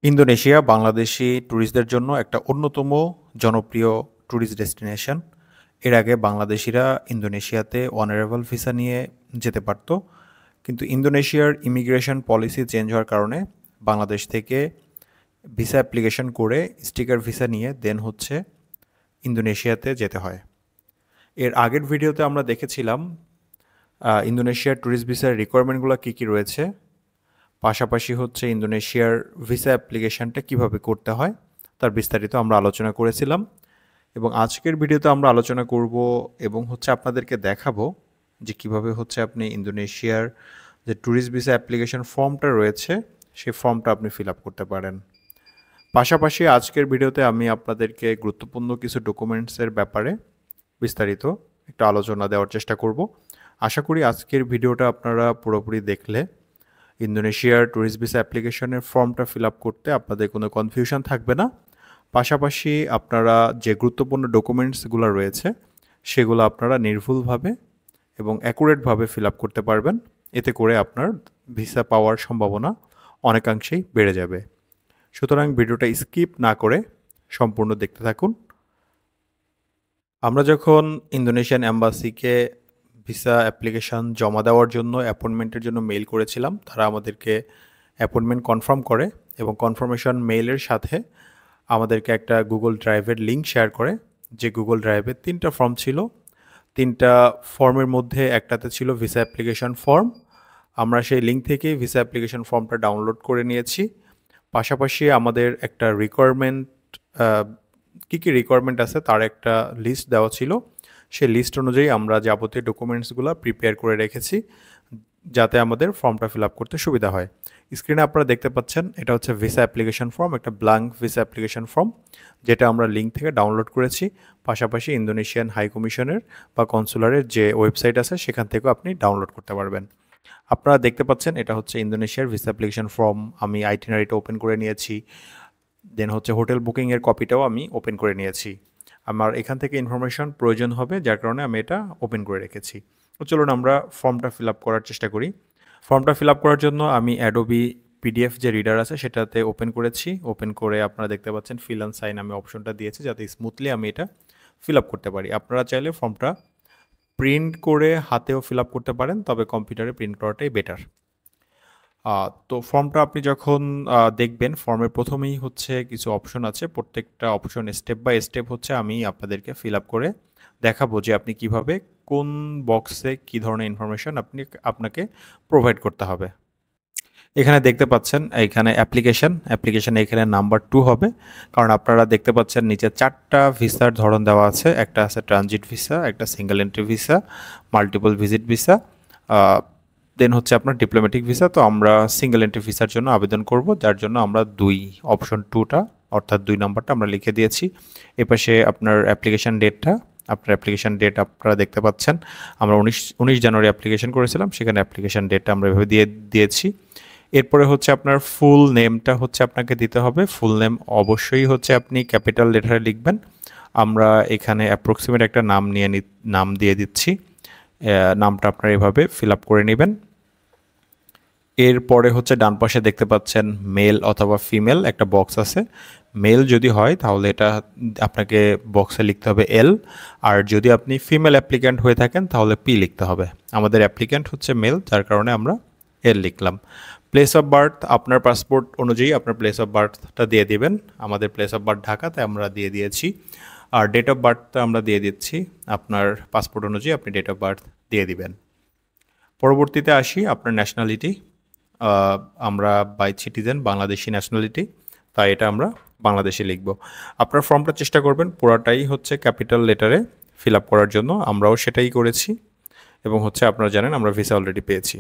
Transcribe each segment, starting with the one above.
Indonesia Bangladeshi ট্যুরিস্টদের জন্য একটা অন্যতম জনপ্রিয় ট্যুরিস্ট ডেস্টিনেশন। এর আগে বাংলাদেশিরা ইন্দোনেশিয়াতে অনারেবল ভিসা নিয়ে যেতে পারত, কিন্তু ইন্দোনেশিয়ার ইমিগ্রেশন পলিসি চেঞ্জ হওয়ার কারণে বাংলাদেশ থেকে ভিসা অ্যাপ্লিকেশন করে স্টিকার ভিসা নিয়ে দেন হচ্ছে ইন্দোনেশিয়াতে যেতে হয়। এর আগের ভিডিওতে আমরা দেখেছিলাম ইন্দোনেশিয়ার ট্যুরিস্ট ভিসার রিকোয়ারমেন্টগুলো কী কী রয়েছে, পাশাপাশি হচ্ছে ইন্দোনেশিয়ার ভিসা অ্যাপ্লিকেশনটা কিভাবে করতে হয় তার বিস্তারিত আমরা আলোচনা করেছিলাম। এবং আজকের ভিডিওতে আমরা আলোচনা করব এবং হচ্ছে আপনাদেরকে দেখাবো যে কিভাবে হচ্ছে আপনি ইন্দোনেশিয়ার যে ট্যুরিস্ট ভিসা অ্যাপ্লিকেশন ফর্মটা রয়েছে সেই ফর্মটা আপনি ফিল আপ করতে পারেন। পাশাপাশি আজকের ভিডিওতে আমি আপনাদেরকে গুরুত্বপূর্ণ কিছু ডকুমেন্টসের ব্যাপারে বিস্তারিত একটু আলোচনা দেওয়ার চেষ্টা করব। আশা করি আজকের ভিডিওটা আপনারা পুরোপুরি দেখলে ইন্দোনেশিয়ার ট্যুরিস্ট ভিসা অ্যাপ্লিকেশনের ফর্মটা ফিল আপ করতে আপনাদের কোনো কনফিউশন থাকবে না। পাশাপাশি আপনারা যে গুরুত্বপূর্ণ ডকুমেন্টসগুলো রয়েছে সেগুলো আপনারা নির্ভুলভাবে এবং অ্যাকুরেটভাবে ফিল আপ করতে পারবেন। এতে করে আপনার ভিসা পাওয়ার সম্ভাবনা অনেকাংশেই বেড়ে যাবে। সুতরাং ভিডিওটা স্কিপ না করে সম্পূর্ণ দেখতে থাকুন। আমরা যখন ইন্দোনেশিয়ান অ্যাম্বাসিকে ভিসা অ্যাপ্লিকেশান জমা দেওয়ার জন্য অ্যাপয়েন্টমেন্টের জন্য মেইল করেছিলাম, তারা আমাদেরকে অ্যাপয়েন্টমেন্ট কনফার্ম করে এবং কনফার্মেশন মেইলের সাথে আমাদেরকে একটা গুগল ড্রাইভের লিঙ্ক শেয়ার করে। যে গুগল ড্রাইভে 3টা ফর্ম ছিল। 3টা ফর্মের মধ্যে একটাতে ছিল ভিসা অ্যাপ্লিকেশন ফর্ম। আমরা সেই লিঙ্ক থেকেই ভিসা অ্যাপ্লিকেশন ফর্মটা ডাউনলোড করে নিয়েছি। পাশাপাশি আমাদের একটা রিকোয়ারমেন্ট, কী কী রিকোয়ারমেন্ট আছে তার একটা লিস্ট দেওয়া ছিল। সেই লিস্ট অনুযায়ী আমরা যাবতীয় ডকুমেন্টসগুলো প্রিপেয়ার করে রেখেছি যাতে আমাদের ফর্মটা ফিল আপ করতে সুবিধা হয়। স্ক্রিনে আপনারা দেখতে পাচ্ছেন এটা হচ্ছে ভিসা অ্যাপ্লিকেশন ফর্ম, একটা ব্ল্যাঙ্ক ভিসা অ্যাপ্লিকেশন ফর্ম যেটা আমরা লিঙ্ক থেকে ডাউনলোড করেছি। পাশাপাশি ইন্দোনেশিয়ান হাই কমিশনের বা কনসুলারের যে ওয়েবসাইট আছে সেখান থেকেও আপনি ডাউনলোড করতে পারবেন। আপনারা দেখতে পাচ্ছেন এটা হচ্ছে ইন্দোনেশিয়ার ভিসা অ্যাপ্লিকেশন ফর্ম। আমি আইটিনারিটা ওপেন করে নিয়েছি, দেন হচ্ছে হোটেল বুকিংয়ের কপিটাও আমি ওপেন করে নিয়েছি। আমার এখান থেকে ইনফরমেশন প্রয়োজন হবে যার কারণে আমি এটা ওপেন করে রেখেছি। তো চলুন আমরা ফর্মটা ফিল আপ করার চেষ্টা করি। ফর্মটা ফিল আপ করার জন্য আমি অ্যাডোবি পিডিএফ যে রিডার আছে সেটাতে ওপেন করেছি। ওপেন করে আপনারা দেখতে পাচ্ছেন ফিল অ্যান্ড সাইন আমি অপশনটা দিয়েছি যাতে স্মুথলি আমি এটা ফিল আপ করতে পারি। আপনারা চাইলে ফর্মটা প্রিন্ট করে হাতেও ফিল আপ করতে পারেন, তবে কম্পিউটারে প্রিন্ট করাটাই বেটার। তো ফর্মটা আপনি যখন দেখবেন ফর্মের প্রথমেই হচ্ছে কিছু অপশন আছে। প্রত্যেকটা অপশন স্টেপ বাই স্টেপ হচ্ছে আমি আপনাদেরকে ফিল আপ করে দেখাবো যে আপনি কিভাবে কোন বক্সে কী ধরনের ইনফরমেশন আপনাকে প্রোভাইড করতে হবে। এখানে দেখতে পাচ্ছেন এখানে অ্যাপ্লিকেশানে এখানে নাম্বার 2 হবে, কারণ আপনারা দেখতে পাচ্ছেন নিচে 4টা ভিসার ধরন দেওয়া আছে। একটা আছে ট্রানজিট ভিসা, একটা single entry visa, multiple visit visa, then হচ্ছে আপনার ডিপ্লোম্যাটিক ভিসা। তো আমরা সিঙ্গেল এন্ট্রি ভিসার জন্য আবেদন করব, যার জন্য আমরা অপশন 2টা অর্থাৎ 2 নাম্বারটা আমরা লিখে দিয়েছি। এপাশে আপনার অ্যাপ্লিকেশান ডেটটা, আপনার অ্যাপ্লিকেশান ডেট আপনারা দেখতে পাচ্ছেন আমরা 19 জানুয়ারি অ্যাপ্লিকেশন করেছিলাম, সেখানে অ্যাপ্লিকেশান ডেটটা আমরা এভাবে দিয়েছি। এরপরে হচ্ছে আপনার ফুল নেমটা হচ্ছে আপনাকে দিতে হবে। ফুল নেম অবশ্যই হচ্ছে আপনি ক্যাপিটাল লেটারে লিখবেন। আমরা এখানে অ্যাপ্রক্সিমেট একটা নাম দিয়ে দিচ্ছি। নামটা আপনারা এভাবে ফিল আপ করে নেবেন। এরপরে হচ্ছে ডান পাশে দেখতে পাচ্ছেন মেল অথবা ফিমেল একটা বক্স আছে। মেল যদি হয় তাহলে এটা আপনাকে বক্সে লিখতে হবে এল, আর যদি আপনি ফিমেল অ্যাপ্লিক্যান্ট হয়ে থাকেন তাহলে পি লিখতে হবে। আমাদের অ্যাপ্লিক্যান্ট হচ্ছে মেল, যার কারণে আমরা এল লিখলাম। প্লেস অফ বার্থ আপনার পাসপোর্ট অনুযায়ী আপনার প্লেস অফ বার্থটা দিয়ে দিবেন। আমাদের প্লেস অফ বার্থ ঢাকাতে আমরা দিয়ে দিয়েছি। আর ডেট অফ বার্থটা আমরা দিয়ে দিচ্ছি আপনার পাসপোর্ট অনুযায়ী আপনি ডেট অফ বার্থ দিয়ে দিবেন। পরবর্তীতে আসি আপনার ন্যাশনালিটি। আমরা বাই সিটিজেন বাংলাদেশি ন্যাশনালিটি, তাই এটা আমরা বাংলাদেশে লিখব। আপনার ফর্মটা চেষ্টা করবেন পুরাটাই হচ্ছে ক্যাপিটাল লেটারে ফিল আপ করার জন্য, আমরাও সেটাই করেছি এবং হচ্ছে আপনারা জানেন আমরা ভিসা অলরেডি পেয়েছি।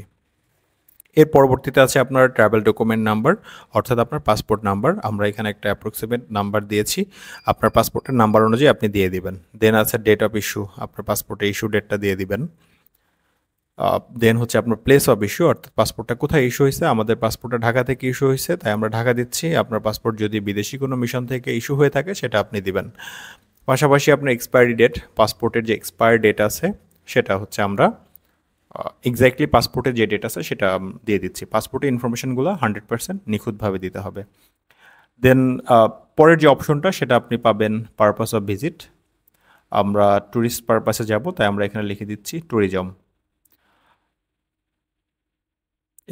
এর পরবর্তীতে আছে আপনার ট্রাভেল ডকুমেন্ট নাম্বার অর্থাৎ আপনার পাসপোর্ট নাম্বার। আমরা এখানে একটা অ্যাপ্রক্সিমেট নাম্বার দিয়েছি, আপনার পাসপোর্টের নাম্বার অনুযায়ী আপনি দিয়ে দিবেন। দেন আছে ডেট অফ ইস্যু, আপনার পাসপোর্টে ইস্যু ডেটটা দিয়ে দিবেন। দেন হচ্ছে আপনার প্লেস অফ ইস্যু অর্থাৎ পাসপোর্টটা কোথায় ইস্যু হয়েছে। আমাদের পাসপোর্টটা ঢাকা থেকে ইস্যু হয়েছে, তাই আমরা ঢাকা দিচ্ছি। আপনার পাসপোর্ট যদি বিদেশি কোনো মিশন থেকে ইস্যু হয়ে থাকে সেটা আপনি দিবেন। পাশাপাশি আপনার এক্সপায়ারি ডেট, পাসপোর্টের যে এক্সপায়ার ডেট আছে সেটা হচ্ছে আমরা এক্স্যাক্টলি পাসপোর্টে যে ডেট আছে সেটা দিয়ে দিচ্ছি। পাসপোর্টের ইনফরমেশনগুলো 100% নিখুঁতভাবে দিতে হবে। দেন পরের যে অপশনটা সেটা আপনি পাবেন পারপাস অফ ভিজিট। আমরা ট্যুরিস্ট পারপাসে যাব, তাই আমরা এখানে লিখে দিচ্ছি ট্যুরিজম।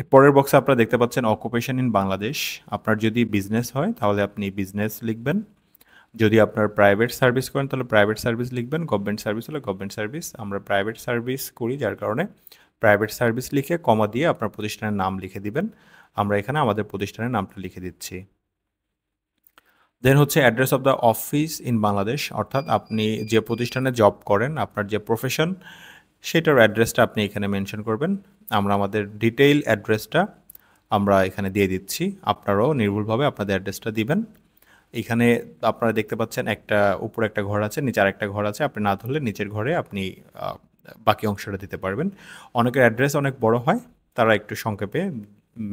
এর পরের বক্সে আপনারা দেখতে পাচ্ছেন অকুপেশন ইন বাংলাদেশ। আপনার যদি বিজনেস হয় তাহলে আপনি বিজনেস লিখবেন, যদি আপনার প্রাইভেট সার্ভিস করেন তাহলে প্রাইভেট সার্ভিস লিখবেন, গভর্নমেন্ট সার্ভিস হলে গভর্নমেন্ট সার্ভিস। আমরা প্রাইভেট সার্ভিস করি, যার কারণে প্রাইভেট সার্ভিস লিখে কমা দিয়ে আপনার প্রতিষ্ঠানের নাম লিখে দিবেন। আমরা এখানে আমাদের প্রতিষ্ঠানের নামটা লিখে দিচ্ছি। দেন হচ্ছে address of the office in Bangladesh, অর্থাৎ আপনি যে প্রতিষ্ঠানে জব করেন, আপনার যে প্রফেশন, সেটার অ্যাড্রেসটা আপনি এখানে মেনশন করবেন। আমরা আমাদের ডিটেইল অ্যাড্রেসটা আমরা এখানে দিয়ে দিচ্ছি, আপনারাও নির্ভুলভাবে আপনাদের অ্যাড্রেসটা দিবেন। এখানে আপনারা দেখতে পাচ্ছেন একটা উপরে একটা ঘর আছে, নিচে আরেকটা ঘর আছে, আপনি না ধরলে নিচের ঘরে আপনি বাকি অংশটা দিতে পারবেন। অনেকের অ্যাড্রেস অনেক বড় হয়, তারা একটু সংক্ষেপে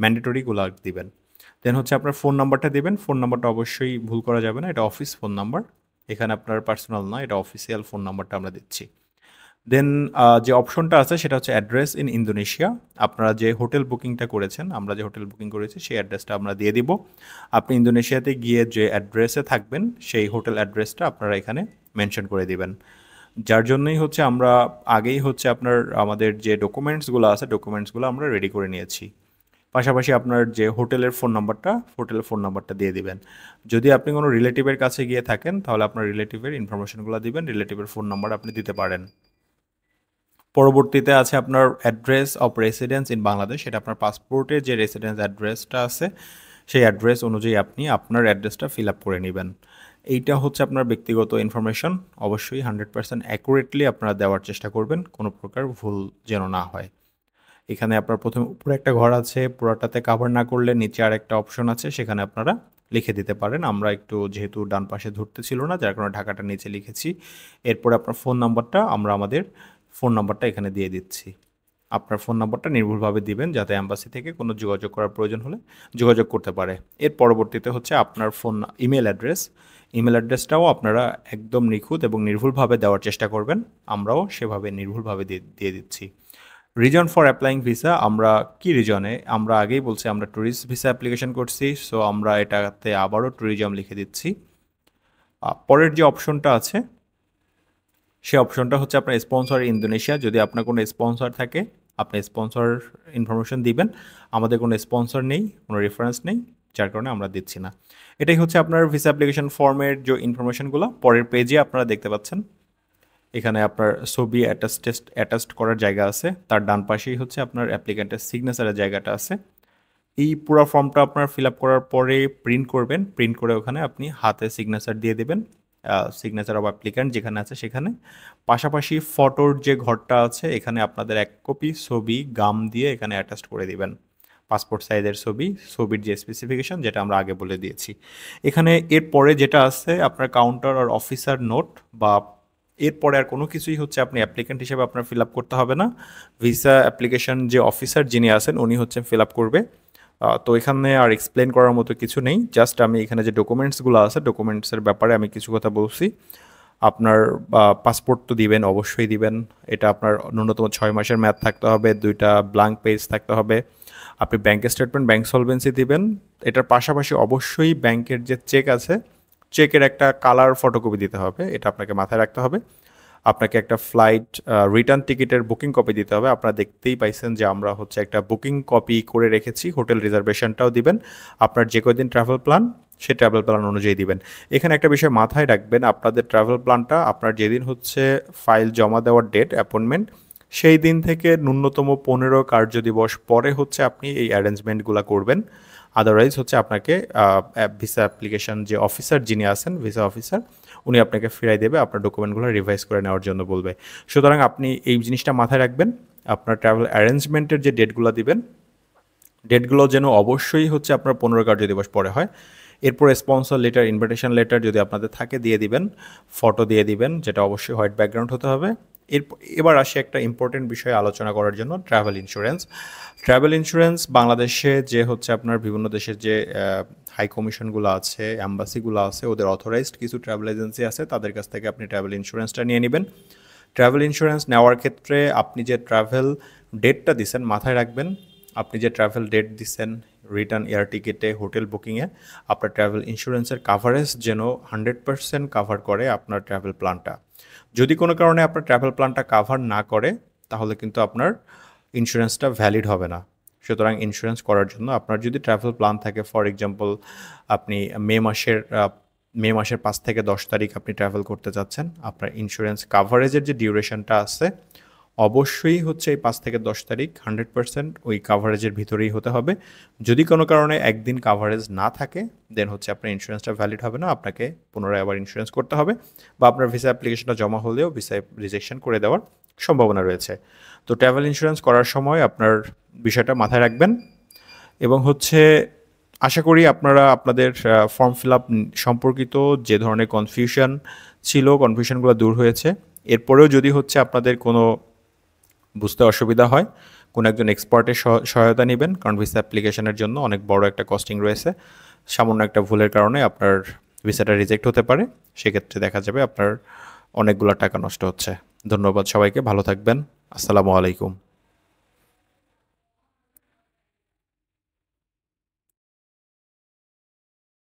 ম্যান্ডেটরিগুলো দিবেন। দেন হচ্ছে আপনার ফোন নাম্বারটা দিবেন। ফোন নাম্বারটা অবশ্যই ভুল করা যাবে না, এটা অফিস ফোন নাম্বার, এখানে আপনার পার্সোনাল না, এটা অফিসিয়াল ফোন নাম্বারটা আমরা দিচ্ছি। দেন যে অপশনটা আছে সেটা হচ্ছে অ্যাড্রেস ইন ইন্দোনেশিয়া। আপনারা যে হোটেল বুকিংটা করেছেন, আমরা যে হোটেল বুকিং করেছি সেই অ্যাড্রেসটা আমরা দিয়ে দিব। আপনি ইন্দোনেশিয়াতে গিয়ে যে অ্যাড্রেসে থাকবেন সেই হোটেল অ্যাড্রেসটা আপনারা এখানে মেনশন করে দিবেন। যার জন্যই হচ্ছে আমরা আগেই হচ্ছে আপনার আমাদের যে ডকুমেন্টসগুলো আছে ডকুমেন্টসগুলো আমরা রেডি করে নিয়েছি। পাশাপাশি আপনার যে হোটেলের ফোন নাম্বারটা দিয়ে দিবেন। যদি আপনি কোনো রিলেটিভের কাছে গিয়ে থাকেন তাহলে আপনার রিলেটিভের ইনফরমেশনগুলো দিবেন, রিলেটিভের ফোন নাম্বার আপনি দিতে পারেন। পরবর্তীতে আছে আপনার address of residence in Bangladesh, এটা আপনার পাসপোর্টে যে রেসিডেন্স অ্যাড্রেসটা আছে সেই অ্যাড্রেস অনুযায়ী আপনি আপনার অ্যাড্রেসটা ফিল আপ করে নেবেন। এইটা হচ্ছে আপনার ব্যক্তিগত ইনফরমেশন, অবশ্যই 100% অ্যাকুরেটলি আপনারা দেওয়ার চেষ্টা করবেন, কোনো প্রকার ভুল যেন না হয়। এখানে আপনার প্রথমে উপরে একটা ঘর আছে, পুরোটাতে কাভার না করলে নিচে আর একটা অপশন আছে, সেখানে আপনারা লিখে দিতে পারেন। আমরা একটু যেহেতু ডান পাশে ধরতে ছিল না, যার কারণে ঢাকাটা নিচে লিখেছি। এরপরে আপনার ফোন নাম্বারটা আমরা আমাদের ফোন নাম্বারটা এখানে দিয়ে দিচ্ছি। আপনার ফোন নাম্বারটা নির্ভুলভাবে দিবেন যাতে অ্যাম্বাসি থেকে কোনো যোগাযোগ করার প্রয়োজন হলে যোগাযোগ করতে পারে। এর পরবর্তীতে হচ্ছে আপনার ইমেল অ্যাড্রেসটাও আপনারা একদম নিখুঁত এবং নির্ভুলভাবে দেওয়ার চেষ্টা করবেন, আমরাও সেভাবে নির্ভুলভাবে দিয়ে দিচ্ছি। রিজন ফর অ্যাপ্লাইং ভিসা, আমরা কি রিজনে, আমরা আগেই বলছি আমরা ট্যুরিস্ট ভিসা অ্যাপ্লিকেশন করছি, সো আমরা এটাতে আবারও ট্যুরিজম লিখে দিচ্ছি। পরের যে অপশনটা আছে সেই অপশনটা হচ্ছে আপনার স্পন্সর ইন্দোনেশিয়া। যদি আপনার কোনো স্পন্সর থাকে আপনি স্পন্সর ইনফরমেশন দিবেন। আমাদের কোনো স্পন্সর নেই, কোনো রেফারেন্স নেই, যার কারণে আমরা দিচ্ছি না। এটাই হচ্ছে আপনার ভিসা অ্যাপ্লিকেশন ফর্মের যে ইনফরমেশনগুলো পরের পেজে আপনারা দেখতে পাচ্ছেন। এখানে আপনার ছবি অ্যাটাচড করার জায়গা আছে, তার ডান পাশেই হচ্ছে আপনার অ্যাপ্লিক্যান্টের সিগনেচারের জায়গাটা আছে। এই পুরো ফর্মটা আপনার ফিল আপ করার পরে প্রিন্ট করবেন, প্রিন্ট করে ওখানে আপনি হাতে সিগনেচার দিয়ে দেবেন, সিগনেচার অফ অ্যাপ্লিক্যান্ট যেখানে আছে সেখানে। পাশাপাশি ফটোর যে ঘরটা আছে এখানে আপনাদের এক কপি ছবি গাম দিয়ে এখানে অ্যাটাচড করে দিবেন, পাসপোর্ট সাইজের ছবির যে স্পেসিফিকেশন যেটা আমরা আগে বলে দিয়েছি। এখানে এরপরে যেটা আছে আপনার কাউন্টার আর অফিসার নোট, বা এরপরে আর কোনো কিছুই হচ্ছে আপনি অ্যাপ্লিক্যান্ট হিসেবে আপনার ফিল আপ করতে হবে না। ভিসা অ্যাপ্লিকেশন যে অফিসার যিনি আছেন উনি হচ্ছে ফিল আপ করবে। তো এখানে আর এক্সপ্লেন করার মতো কিছু নেই, জাস্ট আমি এখানে যে ডকুমেন্টসগুলো আছে ডকুমেন্টসের ব্যাপারে আমি কিছু কথা বলছি। আপনার পাসপোর্ট তো দিবেন, অবশ্যই দিবেন, এটা আপনার ন্যূনতম 6 মাসের মেয়াদ থাকতে হবে, 2টা ব্ল্যাঙ্ক পেজ থাকতে হবে। আপনি ব্যাঙ্ক স্টেটমেন্ট, ব্যাঙ্ক সলভেন্সি দিবেন। এটার পাশাপাশি অবশ্যই ব্যাংকের যে চেক আছে চেকের একটা কালার ফটোকপি দিতে হবে, এটা আপনাকে মাথায় রাখতে হবে। আপনাকে একটা ফ্লাইট রিটার্ন টিকিটের বুকিং কপি দিতে হবে। আপনারা দেখতেই পাইছেন যে আমরা হচ্ছে একটা বুকিং কপি করে রেখেছি, হোটেল রিজার্ভেশনটাও দিবেন। আপনার যে কদিন ট্রাভেল প্ল্যান সেই ট্রাভেল প্ল্যান অনুযায়ী দিবেন। এখানে একটা বিষয় মাথায় রাখবেন, আপনাদের ট্রাভেল প্ল্যানটা আপনার যেদিন হচ্ছে ফাইল জমা দেওয়ার ডেট অ্যাপয়েন্টমেন্ট, সেই দিন থেকে ন্যূনতম 15 কার্যদিবস পরে হচ্ছে আপনি এই অ্যারেঞ্জমেন্টগুলো করবেন। আদারওয়াইজ হচ্ছে আপনাকে ভিসা অ্যাপ্লিকেশন যে অফিসার যিনি আছেন ভিসা অফিসার উনি আপনাকে ফিরাই দেবে, আপনার ডকুমেন্টগুলো রিভাইজ করে নেওয়ার জন্য বলবে। সুতরাং আপনি এই জিনিসটা মাথায় রাখবেন, আপনার ট্রাভেল অ্যারেঞ্জমেন্টের যে ডেটগুলো দিবেন ডেটগুলো যেন অবশ্যই হচ্ছে আপনার 15 কার্যদিবস পরে হয়। এরপর স্পন্সর লেটার, ইনভিটেশন লেটার যদি আপনাদের থাকে দিয়ে দিবেন, ফটো দিয়ে দিবেন, যেটা অবশ্যই হোয়াইট ব্যাকগ্রাউন্ড হতে হবে। এবার আসি একটা ইম্পর্টেন্ট বিষয়ে আলোচনা করার জন্য, ট্রাভেল ইন্স্যুরেন্স বাংলাদেশে যে হচ্ছে আপনার বিভিন্ন দেশের যে হাই কমিশনগুলো আছে, অ্যাম্বাসিগুলো আছে, ওদের অথরাইজড কিছু ট্রাভেল এজেন্সি আছে, তাদের কাছ থেকে আপনি ট্রাভেল ইন্স্যুরেন্সটা নিয়ে নেবেন। ট্রাভেল ইন্স্যুরেন্স নেওয়ার ক্ষেত্রে আপনি যে ট্রাভেল ডেটটা দিচ্ছেন মাথায় রাখবেন, আপনি যে ট্রাভেল ডেট দিচ্ছেন রিটার্ন এয়ার টিকিটে হোটেল বুকিংয়ে আপনার ট্রাভেল ইন্স্যুরেন্সের কাভারেজ যেন 100% কাভার করে আপনার ট্রাভেল প্ল্যানটা। যদি কোনো কারণে আপনার ট্রাভেল প্ল্যানটা কাভার না করে তাহলে কিন্তু আপনার ইন্স্যুরেন্সটা ভ্যালিড হবে না। সুতরাং ইন্স্যুরেন্স করার জন্য আপনার যদি ট্রাভেল প্ল্যান থাকে, ফর এক্সাম্পল আপনি মে মাসের 5 থেকে 10 তারিখ আপনি ট্রাভেল করতে চাচ্ছেন, আপনার ইন্স্যুরেন্স কাভারেজের যে ডিউরেশনটা আছে অবশ্যই হচ্ছে এই 5 থেকে 10 তারিখ 100% ওই কাভারেজের ভিতরেই হতে হবে। যদি কোনো কারণে একদিন কাভারেজ না থাকে দেন হচ্ছে আপনার ইন্স্যুরেন্সটা ভ্যালিড হবে না, আপনাকে পুনরায় আবার ইন্স্যুরেন্স করতে হবে বা আপনার ভিসা অ্যাপ্লিকেশনটা জমা হলেও ভিসা রিজেকশন করে দেওয়ার সম্ভাবনা রয়েছে। তো ট্রাভেল ইন্স্যুরেন্স করার সময় আপনার বিষয়টা মাথায় রাখবেন এবং হচ্ছে আশা করি আপনারা আপনাদের ফর্ম ফিল আপ সম্পর্কিত যে ধরনের কনফিউশন ছিল কনফিউশনগুলো দূর হয়েছে। এরপরেও যদি হচ্ছে আপনাদের কোনো বুঝতে অসুবিধা হয় কোনো একজন এক্সপার্টের সহায়তা নেবেন, কারণ ভিসা অ্যাপ্লিকেশনের জন্য অনেক বড় একটা কস্টিং রয়েছে। সামান্য একটা ভুলের কারণে আপনার ভিসাটা রিজেক্ট হতে পারে, সেক্ষেত্রে দেখা যাবে আপনার অনেকগুলো টাকা নষ্ট হচ্ছে। ধন্যবাদ সবাইকে, ভালো থাকবেন। আসসালামু আলাইকুম।